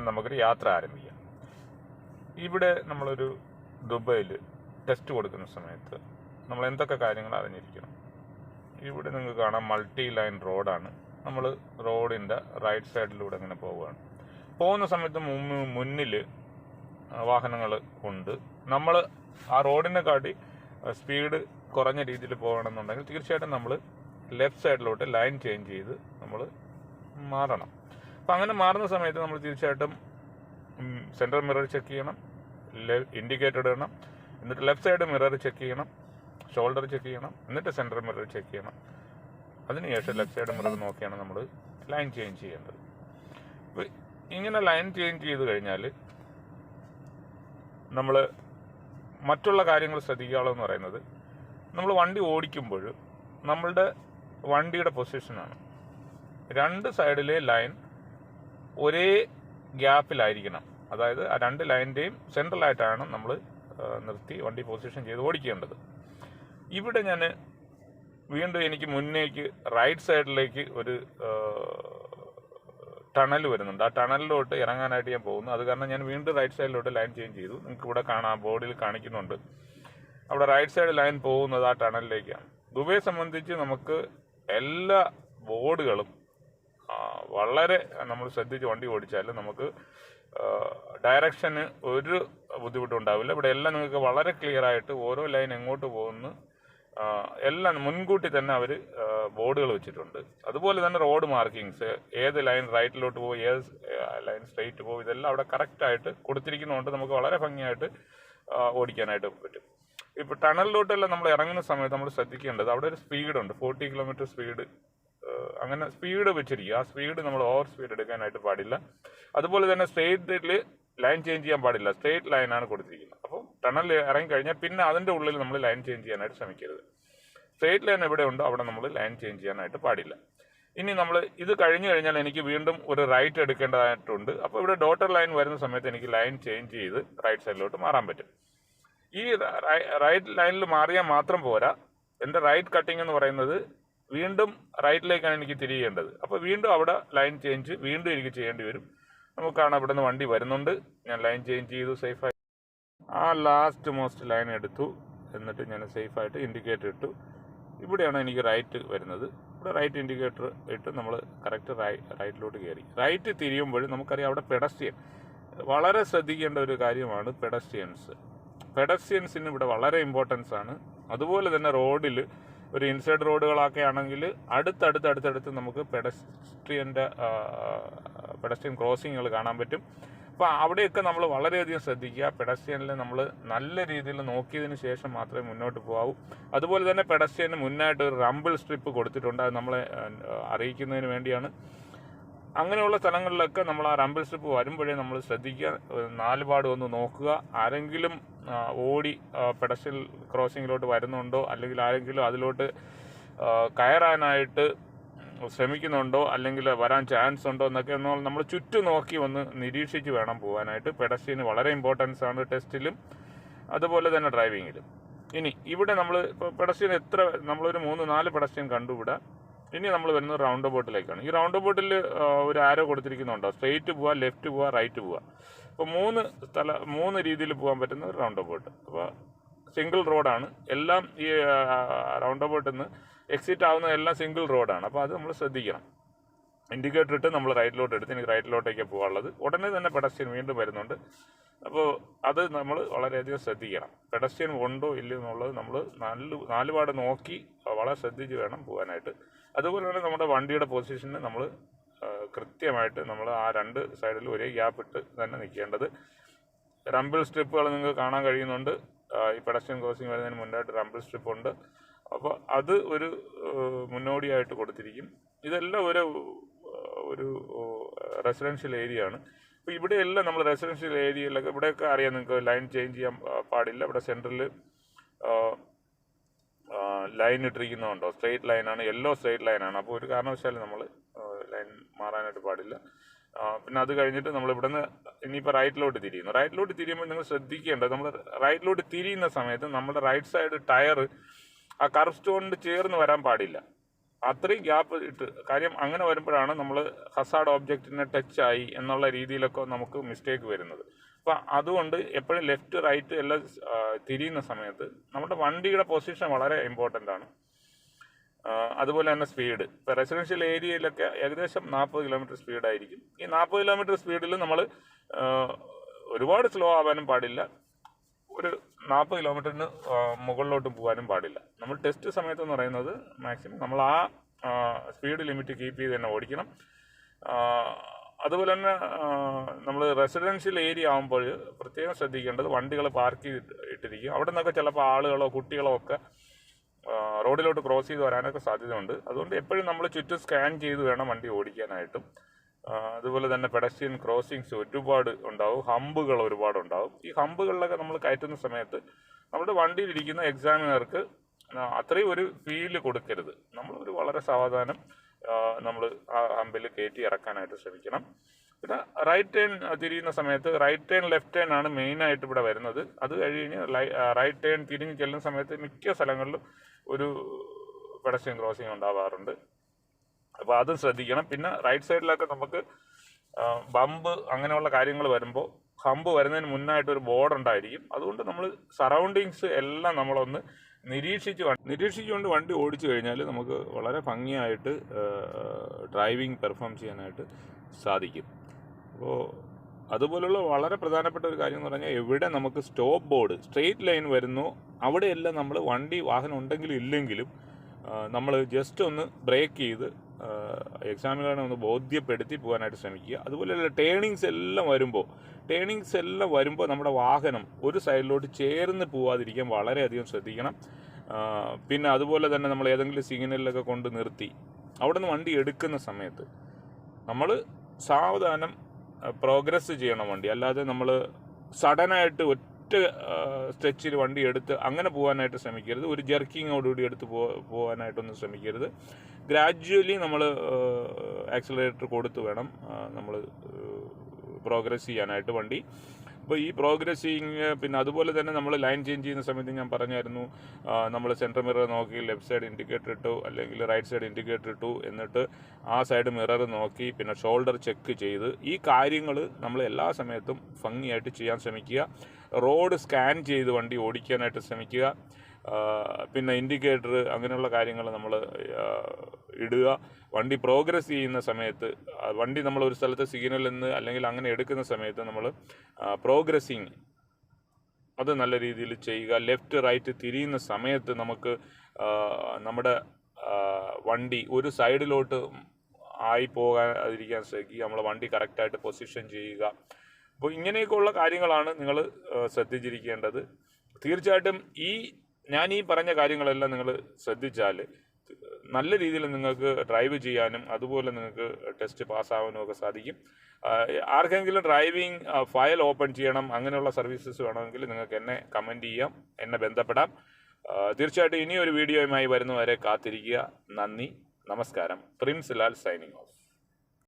നമുക്കൊരു യാത്ര ആരംഭിക്കാം. ഇവിടെ നമ്മളൊരു ദുബൈയിൽ ടെസ്റ്റ് കൊടുക്കുന്ന സമയത്ത് നമ്മൾ എന്തൊക്കെ കാര്യങ്ങൾ അറിഞ്ഞിരിക്കണം. ഇവിടെ നിങ്ങൾക്ക് കാണാം മൾട്ടി ലൈൻ റോഡാണ്. നമ്മൾ റോഡിൻ്റെ റൈറ്റ് സൈഡിലൂടെ ഇങ്ങനെ പോവുകയാണ്. പോകുന്ന സമയത്ത് മുന്നിൽ വാഹനങ്ങൾ ഉണ്ട്. നമ്മൾ ആ റോഡിനെ കാട്ടി സ്പീഡ് കുറഞ്ഞ രീതിയിൽ പോകണമെന്നുണ്ടെങ്കിൽ തീർച്ചയായിട്ടും നമ്മൾ ലെഫ്റ്റ് സൈഡിലോട്ട് ലൈൻ ചേഞ്ച് ചെയ്ത് നമ്മൾ മാറണം. അപ്പം അങ്ങനെ മാറുന്ന സമയത്ത് നമ്മൾ തീർച്ചയായിട്ടും സെൻട്രൽ മിറർ ചെക്ക് ചെയ്യണം, ഇൻഡിക്കേറ്റർ ഇടണം, എന്നിട്ട് ലെഫ്റ്റ് സൈഡ് മിറർ ചെക്ക് ചെയ്യണം, ഷോൾഡർ ചെക്ക് ചെയ്യണം, എന്നിട്ട് സെൻട്രൽ മിറർ ചെക്ക് ചെയ്യണം. അതിനുശേഷം ലെഫ്റ്റ് സൈഡ് മിറർ നോക്കിയാണ് നമ്മൾ ലൈൻ ചേഞ്ച് ചെയ്യേണ്ടത്. അപ്പോൾ ഇങ്ങനെ ലൈൻ ചേഞ്ച് ചെയ്ത് കഴിഞ്ഞാൽ നമ്മൾ മറ്റുള്ള കാര്യങ്ങൾ ശ്രദ്ധിക്കാനുള്ളതെന്ന് പറയുന്നത്, നമ്മൾ വണ്ടി ഓടിക്കുമ്പോൾ നമ്മളുടെ വണ്ടിയുടെ പൊസിഷനാണ്. രണ്ട് സൈഡിലെ ലൈൻ ഒരേ ഗ്യാപ്പിലായിരിക്കണം. അതായത് ആ രണ്ട് ലൈനിൻ്റെയും സെൻട്രലായിട്ടാണ് നമ്മൾ നിർത്തി വണ്ടി പൊസിഷൻ ചെയ്ത് ഓടിക്കേണ്ടത്. ഇവിടെ ഞാൻ വീണ്ടും എനിക്ക് മുന്നേക്ക് റൈറ്റ് സൈഡിലേക്ക് ഒരു ടണൽ വരുന്നുണ്ട്. ആ ടണലിലോട്ട് ഇറങ്ങാനായിട്ട് ഞാൻ പോകുന്നു. അത് കാരണം ഞാൻ വീണ്ടും റൈറ്റ് സൈഡിലോട്ട് ലൈൻ ചേഞ്ച് ചെയ്തു. നിങ്ങൾക്ക് ഇവിടെ കാണാം, ബോർഡിൽ കാണിക്കുന്നുണ്ട്. അവിടെ റൈറ്റ് സൈഡ് ലൈൻ പോകുന്നത് ആ ടണലിലേക്കാണ്. ദുബൈയെ സംബന്ധിച്ച് നമുക്ക് എല്ലാ ബോർഡുകളും വളരെ നമ്മൾ ശ്രദ്ധിച്ച് വണ്ടി ഓടിച്ചാൽ നമുക്ക് ഡയറക്ഷന് ഒരു ബുദ്ധിമുട്ടുണ്ടാവില്ല. ഇവിടെ എല്ലാം നിങ്ങൾക്ക് വളരെ ക്ലിയർ ആയിട്ട് ഓരോ ലൈൻ എങ്ങോട്ട് പോകുന്നു എല്ലാം മുൻകൂട്ടി തന്നെ അവർ ബോർഡുകൾ വെച്ചിട്ടുണ്ട്. അതുപോലെ തന്നെ റോഡ് മാർക്കിങ്സ്, ഏത് ലൈൻ റൈറ്റിലോട്ട് പോകും, ഏത് ലൈൻ സ്ട്രെയിറ്റ് പോകും, ഇതെല്ലാം അവിടെ കറക്റ്റായിട്ട് കൊടുത്തിരിക്കുന്നതുകൊണ്ട് നമുക്ക് വളരെ ഭംഗിയായിട്ട് ഓടിക്കാനായിട്ട് പറ്റും. ഇപ്പോൾ ടണലിലോട്ടെല്ലാം നമ്മൾ ഇറങ്ങുന്ന സമയത്ത് നമ്മൾ ശ്രദ്ധിക്കേണ്ടത്, അവിടെ ഒരു സ്പീഡുണ്ട്, 40 കിലോമീറ്റർ സ്പീഡ്. അങ്ങനെ സ്പീഡ് വെച്ചിരിക്കുക. ആ സ്പീഡ് നമ്മൾ ഓവർ സ്പീഡ് എടുക്കാനായിട്ട് പാടില്ല. അതുപോലെ തന്നെ സ്ട്രെയിറ്റിൽ ലൈൻ ചേഞ്ച് ചെയ്യാൻ പാടില്ല. സ്ട്രെയിറ്റ് ലൈനാണ് കൊടുത്തിരിക്കുന്നത്. അപ്പോൾ ടണൽ ഇറങ്ങിക്കഴിഞ്ഞാൽ പിന്നെ അതിൻ്റെ ഉള്ളിൽ നമ്മൾ ലൈൻ ചേഞ്ച് ചെയ്യാനായിട്ട് ശ്രമിക്കരുത്. സ്ട്രെയിറ്റ് ലൈൻ എവിടെ ഉണ്ടോ അവിടെ നമ്മൾ ലൈൻ ചേഞ്ച് ചെയ്യാനായിട്ട് പാടില്ല. ഇനി നമ്മൾ ഇത് കഴിഞ്ഞ് കഴിഞ്ഞാൽ എനിക്ക് വീണ്ടും ഒരു റൈറ്റ് എടുക്കേണ്ടതായിട്ടുണ്ട്. അപ്പോൾ ഇവിടെ ഡോട്ടർ ലൈൻ വരുന്ന സമയത്ത് എനിക്ക് ലൈൻ ചേഞ്ച് ചെയ്ത് റൈറ്റ് സൈഡിലോട്ട് മാറാൻ പറ്റും. ഈ റൈറ്റ് ലൈനിൽ മാറിയാൽ മാത്രം പോരാ. എൻ്റെ റൈറ്റ് കട്ടിങ് എന്ന് പറയുന്നത് വീണ്ടും റൈറ്റിലേക്കാണ് എനിക്ക് തിരിയേണ്ടത്. അപ്പോൾ വീണ്ടും അവിടെ ലൈൻ ചേഞ്ച് വീണ്ടും എനിക്ക് ചെയ്യേണ്ടി വരും. നമുക്ക് കാണാം, ഇവിടെ നിന്ന് വണ്ടി വരുന്നുണ്ട്. ഞാൻ ലൈൻ ചേഞ്ച് ചെയ്തു സേഫായി. ആ ലാസ്റ്റ് മോസ്റ്റ് ലൈൻ എടുത്തു. എന്നിട്ട് ഞാൻ സേഫായിട്ട് ഇൻഡിക്കേറ്റർ ഇട്ടു. ഇവിടെയാണ് എനിക്ക് റൈറ്റ് വരുന്നത്. ഇവിടെ റൈറ്റ് ഇൻഡിക്കേറ്റർ ഇട്ട് നമ്മൾ കറക്റ്റ് റൈറ്റിലോട്ട് കയറി. റൈറ്റ് തിരിയുമ്പോൾ നമുക്കറിയാം അവിടെ പെഡസ്ട്രിയൻ, വളരെ ശ്രദ്ധിക്കേണ്ട ഒരു കാര്യമാണ് പെഡസ്ട്രിയൻസിന് ഇവിടെ വളരെ ഇമ്പോർട്ടൻസ് ആണ്. അതുപോലെ തന്നെ റോഡിൽ ഒരു ഇൻസൈഡ് റോഡുകളൊക്കെ ആണെങ്കിൽ അടുത്തടുത്ത് നമുക്ക് പെഡസ്ട്രിയൻ ക്രോസിങ്ങുകൾ കാണാൻ പറ്റും. അപ്പോൾ അവിടെയൊക്കെ നമ്മൾ വളരെയധികം ശ്രദ്ധിക്കുക. പെഡസ്ട്രിയനിൽ നമ്മൾ നല്ല രീതിയിൽ നോക്കിയതിന് ശേഷം മാത്രമേ മുന്നോട്ട് പോകാവൂ. അതുപോലെ തന്നെ പെഡസ്ട്രിയന് മുന്നായിട്ട് ഒരു റംബിൾ സ്ട്രിപ്പ് കൊടുത്തിട്ടുണ്ട്. അത് നമ്മളെ അറിയിക്കുന്നതിന് വേണ്ടിയാണ്. അങ്ങനെയുള്ള സ്ഥലങ്ങളിലൊക്കെ നമ്മൾ ആ റംബിൾ സ്ട്രിപ്പ് വരുമ്പോഴേ നമ്മൾ ശ്രദ്ധിക്കുക, നാലുപാടും ഒന്ന് നോക്കുക. ആരെങ്കിലും ഓടി പെഡസ്ട്രിയൽ ക്രോസിങ്ങിലോട്ട് വരുന്നുണ്ടോ, അല്ലെങ്കിൽ ആരെങ്കിലും അതിലോട്ട് കയറാനായിട്ട് ശ്രമിക്കുന്നുണ്ടോ, അല്ലെങ്കിൽ വരാൻ ചാൻസ് ഉണ്ടോ എന്നൊക്കെ നമ്മൾ ചുറ്റും നോക്കി ഒന്ന് നിരീക്ഷിച്ച് വേണം പോകാനായിട്ട്. പെഡസ്ട്രിയന് വളരെ ഇമ്പോർട്ടൻസ് ആണ് ടെസ്റ്റിലും അതുപോലെ തന്നെ ഡ്രൈവിങ്ങിലും. ഇനി ഇവിടെ നമ്മൾ ഇപ്പോൾ പെഡസ്ട്രിയൻ നമ്മളൊരു 3-4 പെഡസ്ട്രിയൻ കണ്ടുവിടാം. ഇനി നമ്മൾ വരുന്നത് റൗണ്ട് ബോട്ടിലേക്കാണ്. ഈ റൗണ്ട് ബോട്ടിൽ ഒരു ആരോ കൊടുത്തിരിക്കുന്നുണ്ടോ, സ്ട്രെയിറ്റ് പോവുക, ലെഫ്റ്റ് പോവുക, റൈറ്റ് പോവുക. അപ്പോൾ 3 രീതിയിൽ പോകാൻ പറ്റുന്ന ഒരു റൗണ്ട് ബോട്ട്. അപ്പോൾ സിംഗിൾ റോഡാണ് എല്ലാം. ഈ റൗണ്ട് ബോട്ടിൽ നിന്ന് എക്സിറ്റ് ആവുന്ന എല്ലാം സിംഗിൾ റോഡാണ്. അപ്പോൾ അത് നമ്മൾ ശ്രദ്ധിക്കണം. ഇൻഡിക്കേറ്റർ ഇട്ട് നമ്മൾ റൈറ്റിലോട്ട് എടുത്ത് എനിക്ക് റൈറ്റിലോട്ടേക്ക് പോകാനുള്ളത്. ഉടനെ തന്നെ പെഡസ്ട്രിയൻ വീണ്ടും വരുന്നുണ്ട്. അപ്പോൾ അത് നമ്മൾ വളരെയധികം ശ്രദ്ധിക്കണം. പെഡസ്ട്രിയൻ ഉണ്ടോ ഇല്ലയോ എന്നുള്ളത് നമ്മൾ നാലുപാട് നോക്കി വളരെ ശ്രദ്ധിച്ച് വേണം പോകാനായിട്ട്. അതുപോലെ തന്നെ നമ്മുടെ വണ്ടിയുടെ പൊസിഷന് നമ്മൾ കൃത്യമായിട്ട് നമ്മൾ ആ രണ്ട് സൈഡിലും ഒരേ ഗ്യാപ്പ് ഇട്ട് തന്നെ നിൽക്കേണ്ടത്. റംബിൾ സ്ട്രിപ്പുകൾ നിങ്ങൾക്ക് കാണാൻ കഴിയുന്നുണ്ട്. ഈ പെഡസ്ട്രിയൻ ക്രോസിങ് വരുന്നതിന് മുന്നായിട്ട് റംബിൾ സ്ട്രിപ്പ് ഉണ്ട്. അപ്പോൾ അത് ഒരു മുന്നോടിയായിട്ട് കൊടുത്തിരിക്കും. ഇതെല്ലാം ഒരു റെസിഡൻഷ്യൽ ഏരിയ ആണ്. അപ്പോൾ ഇവിടെയെല്ലാം നമ്മൾ റെസിഡൻഷ്യൽ ഏരിയയിലൊക്കെ ഇവിടെയൊക്കെ അറിയാം നിങ്ങൾക്ക് ലൈൻ ചേഞ്ച് ചെയ്യാൻ പാടില്ല. ഇവിടെ സെൻറ്ററിൽ ലൈൻ ഇട്ടിരിക്കുന്നുണ്ടോ, സ്ട്രെയിറ്റ് ലൈനാണ്, യെല്ലോ സ്ട്രെയിറ്റ് ലൈനാണ്. അപ്പോൾ ഒരു കാരണവശാലും നമ്മൾ ലൈൻ മാറാനായിട്ട് പാടില്ല. പിന്നെ അത് കഴിഞ്ഞിട്ട് നമ്മൾ ഇവിടുന്ന് ഇനിയിപ്പോൾ റൈറ്റിലോട്ട് തിരിയുമ്പോൾ നിങ്ങൾ ശ്രദ്ധിക്കേണ്ടത്, നമ്മൾ റൈറ്റിലോട്ട് തിരിയുന്ന സമയത്ത് നമ്മുടെ റൈറ്റ് സൈഡ് ടയർ ആ കർവ് സ്റ്റോണിന് ചേർന്ന് വരാൻ പാടില്ല. അത്രയും ഗ്യാപ്പ് ഇട്ട് കാര്യം അങ്ങനെ വരുമ്പോഴാണ് നമ്മൾ ഹസാർഡ് ഓബ്ജക്റ്റിനെ ടച്ച് ആയി എന്നുള്ള രീതിയിലൊക്കെ നമുക്ക് മിസ്റ്റേക്ക് വരുന്നത്. അപ്പം അതുകൊണ്ട് എപ്പോഴും ലെഫ്റ്റ് റൈറ്റ് എല്ലാം തിരിയുന്ന സമയത്ത് നമ്മുടെ വണ്ടിയുടെ പൊസിഷൻ വളരെ ഇമ്പോർട്ടൻ്റ് ആണ്. അതുപോലെ തന്നെ സ്പീഡ്. ഇപ്പോൾ റെസിഡൻഷ്യൽ ഏരിയയിലൊക്കെ ഏകദേശം 40 കിലോമീറ്റർ സ്പീഡായിരിക്കും. ഈ 40 കിലോമീറ്റർ സ്പീഡിൽ നമ്മൾ ഒരുപാട് സ്ലോ ആവാനും പാടില്ല, ഒരു 40 കിലോമീറ്ററിന് മുകളിലോട്ട് പോകാനും പാടില്ല. നമ്മൾ ടെസ്റ്റ് സമയത്തെന്ന് പറയുന്നത് മാക്സിമം നമ്മൾ ആ സ്പീഡ് ലിമിറ്റ് കീപ്പ് ചെയ്ത് തന്നെ ഓടിക്കണം. അതുപോലെ തന്നെ നമ്മൾ റെസിഡൻഷ്യൽ ഏരിയ ആകുമ്പോൾ പ്രത്യേകം ശ്രദ്ധിക്കേണ്ടത് വണ്ടികൾ പാർക്ക് ചെയ്തിട്ടിരിക്കും. അവിടെ നിന്നൊക്കെ ചിലപ്പോൾ ആളുകളോ കുട്ടികളോ ഒക്കെ റോഡിലോട്ട് ക്രോസ് ചെയ്ത് വരാനൊക്കെ സാധ്യതയുണ്ട്. അതുകൊണ്ട് എപ്പോഴും നമ്മൾ ചുറ്റും സ്കാൻ ചെയ്ത് വേണം വണ്ടി ഓടിക്കാനായിട്ടും. അതുപോലെ തന്നെ പെഡസ്ട്രിയൻ ക്രോസിങ്സ് ഒരുപാട് ഉണ്ടാവും, ഹമ്പുകൾ ഒരുപാടുണ്ടാവും. ഈ ഹമ്പുകളിലൊക്കെ നമ്മൾ കയറ്റുന്ന സമയത്ത് നമ്മുടെ വണ്ടിയിലിരിക്കുന്ന എക്സാമിനർക്ക് അത്രയും ഒരു ഫീല് കൊടുക്കരുത്. നമ്മളൊരു വളരെ സാവധാനം നമ്മൾ ആ ഹമ്പിൽ കയറ്റി ഇറക്കാനായിട്ട് ശ്രമിക്കണം. പിന്നെ റൈറ്റ് ടേൺ തിരിയുന്ന സമയത്ത് റൈറ്റ് ടേൺ ലെഫ്റ്റ് ടേൺ ആണ് മെയിനായിട്ട് ഇവിടെ വരുന്നത്. അത് കഴിഞ്ഞ് റൈറ്റ് ടേൺ തിരിഞ്ഞ് ചെല്ലുന്ന സമയത്ത് മിക്ക സ്ഥലങ്ങളിലും ഒരു പെഡസ്ട്രിയൻ ക്രോസിങ് ഉണ്ടാവാറുണ്ട്. അപ്പോൾ അതും ശ്രദ്ധിക്കണം. പിന്നെ റൈറ്റ് സൈഡിലൊക്കെ നമുക്ക് ബമ്പ് അങ്ങനെയുള്ള കാര്യങ്ങൾ വരുമ്പോൾ ഹമ്പ് വരുന്നതിന് മുന്നായിട്ടൊരു ബോർഡ് ഉണ്ടായിരിക്കും. അതുകൊണ്ട് നമ്മൾ സറൗണ്ടിങ്സ് എല്ലാം നമ്മളൊന്ന് നിരീക്ഷിച്ചുകൊണ്ട് വണ്ടി ഓടിച്ചു കഴിഞ്ഞാൽ നമുക്ക് വളരെ ഭംഗിയായിട്ട് ഡ്രൈവിംഗ് പെർഫോം ചെയ്യാനായിട്ട് സാധിക്കും. അപ്പോൾ അതുപോലുള്ള വളരെ പ്രധാനപ്പെട്ട ഒരു കാര്യം എന്ന് പറഞ്ഞാൽ എവിടെ നമുക്ക് സ്റ്റോപ്പ് ബോർഡ് സ്ട്രെയിറ്റ് ലൈൻ വരുന്നോ അവിടെയെല്ലാം നമ്മൾ വാഹനം ഉണ്ടെങ്കിലും ഇല്ലെങ്കിലും നമ്മൾ ജസ്റ്റ് ഒന്ന് ബ്രേക്ക് ചെയ്ത് എക്സാമിനറെ ഒന്ന് ബോധ്യപ്പെടുത്തി പോകാനായിട്ട് ശ്രമിക്കുക. അതുപോലെ ടേണിങ്സ് എല്ലാം വരുമ്പോൾ നമ്മുടെ വാഹനം ഒരു സൈഡിലോട്ട് ചേർന്ന് പോവാതിരിക്കാൻ വളരെയധികം ശ്രദ്ധിക്കണം. പിന്നെ അതുപോലെ തന്നെ നമ്മൾ ഏതെങ്കിലും സിഗ്നലിലൊക്കെ കൊണ്ട് നിർത്തി അവിടെ നിന്ന് വണ്ടി എടുക്കുന്ന സമയത്ത് നമ്മൾ സാവധാനം പ്രോഗ്രസ് ചെയ്യണം വണ്ടി. അല്ലാതെ നമ്മൾ സഡനായിട്ട് ഒറ്റ സ്ട്രെച്ചിൽ വണ്ടി എടുത്ത് അങ്ങനെ പോകാനായിട്ട് ശ്രമിക്കരുത്. ഒരു ജെർക്കിങ്ങോടുകൂടി എടുത്ത് പോകാനായിട്ടൊന്നും ശ്രമിക്കരുത്. ഗ്രാജ്വലി നമ്മൾ ആക്സിലറേറ്റർ കൊടുത്ത് വേണം നമ്മൾ പ്രോഗ്രസ് ചെയ്യാനായിട്ട് വണ്ടി. അപ്പോൾ ഈ പ്രോഗ്രസ്സിങ് പിന്നെ അതുപോലെ തന്നെ നമ്മൾ ലൈൻ ചേഞ്ച് ചെയ്യുന്ന സമയത്ത് ഞാൻ പറഞ്ഞായിരുന്നു, നമ്മൾ സെൻറ്റർ മിറർ നോക്കി ലെഫ്റ്റ് സൈഡ് ഇൻഡിക്കേറ്റർ ഇട്ടു അല്ലെങ്കിൽ റൈറ്റ് സൈഡ് ഇൻഡിക്കേറ്റർ ഇട്ടു, എന്നിട്ട് ആ സൈഡ് മിറർ നോക്കി പിന്നെ ഷോൾഡർ ചെക്ക് ചെയ്ത് ഈ കാര്യങ്ങൾ നമ്മൾ എല്ലാ സമയത്തും ഭംഗിയായിട്ട് ചെയ്യാൻ ശ്രമിക്കുക. റോഡ് സ്കാൻ ചെയ്ത് വണ്ടി ഓടിക്കാനായിട്ട് ശ്രമിക്കുക. പിന്നെ ഇൻഡിക്കേറ്റർ അങ്ങനെയുള്ള കാര്യങ്ങൾ നമ്മൾ ഇടുക. വണ്ടി പ്രോഗ്രസ് ചെയ്യുന്ന സമയത്ത് വണ്ടി നമ്മൾ ഒരു സ്ഥലത്ത് സിഗ്നലിൽ നിന്ന് അല്ലെങ്കിൽ അങ്ങനെ എടുക്കുന്ന സമയത്ത് നമ്മൾ പ്രോഗ്രസ്സിങ് അത് നല്ല രീതിയിൽ ചെയ്യുക. ലെഫ്റ്റ് റൈറ്റ് തിരിയുന്ന സമയത്ത് നമുക്ക് നമ്മുടെ വണ്ടി ഒരു സൈഡിലോട്ട് ആയി പോകാതിരിക്കാൻ ശ്രമിക്കുക. നമ്മൾ വണ്ടി കറക്റ്റായിട്ട് പൊസിഷൻ ചെയ്യുക. അപ്പോൾ ഇങ്ങനെയൊക്കെയുള്ള കാര്യങ്ങളാണ് നിങ്ങൾ ശ്രദ്ധിച്ചിരിക്കേണ്ടത്. തീർച്ചയായിട്ടും ഞാൻ ഈ പറഞ്ഞ കാര്യങ്ങളെല്ലാം നിങ്ങൾ ശ്രദ്ധിച്ചാൽ നല്ല രീതിയിൽ നിങ്ങൾക്ക് ഡ്രൈവ് ചെയ്യാനും അതുപോലെ നിങ്ങൾക്ക് ടെസ്റ്റ് പാസ്സാവാനും ഒക്കെ സാധിക്കും. ആർക്കെങ്കിലും ഡ്രൈവിംഗ് ഫയൽ ഓപ്പൺ ചെയ്യണം അങ്ങനെയുള്ള സർവീസസ് വേണമെങ്കിൽ നിങ്ങൾക്ക് എന്നെ കമൻറ്റ് ചെയ്യാം, എന്നെ ബന്ധപ്പെടാം. തീർച്ചയായിട്ടും ഇനിയൊരു വീഡിയോയുമായി വരുന്നവരെ കാത്തിരിക്കുക. നന്ദി, നമസ്കാരം. Prince Lal signing off.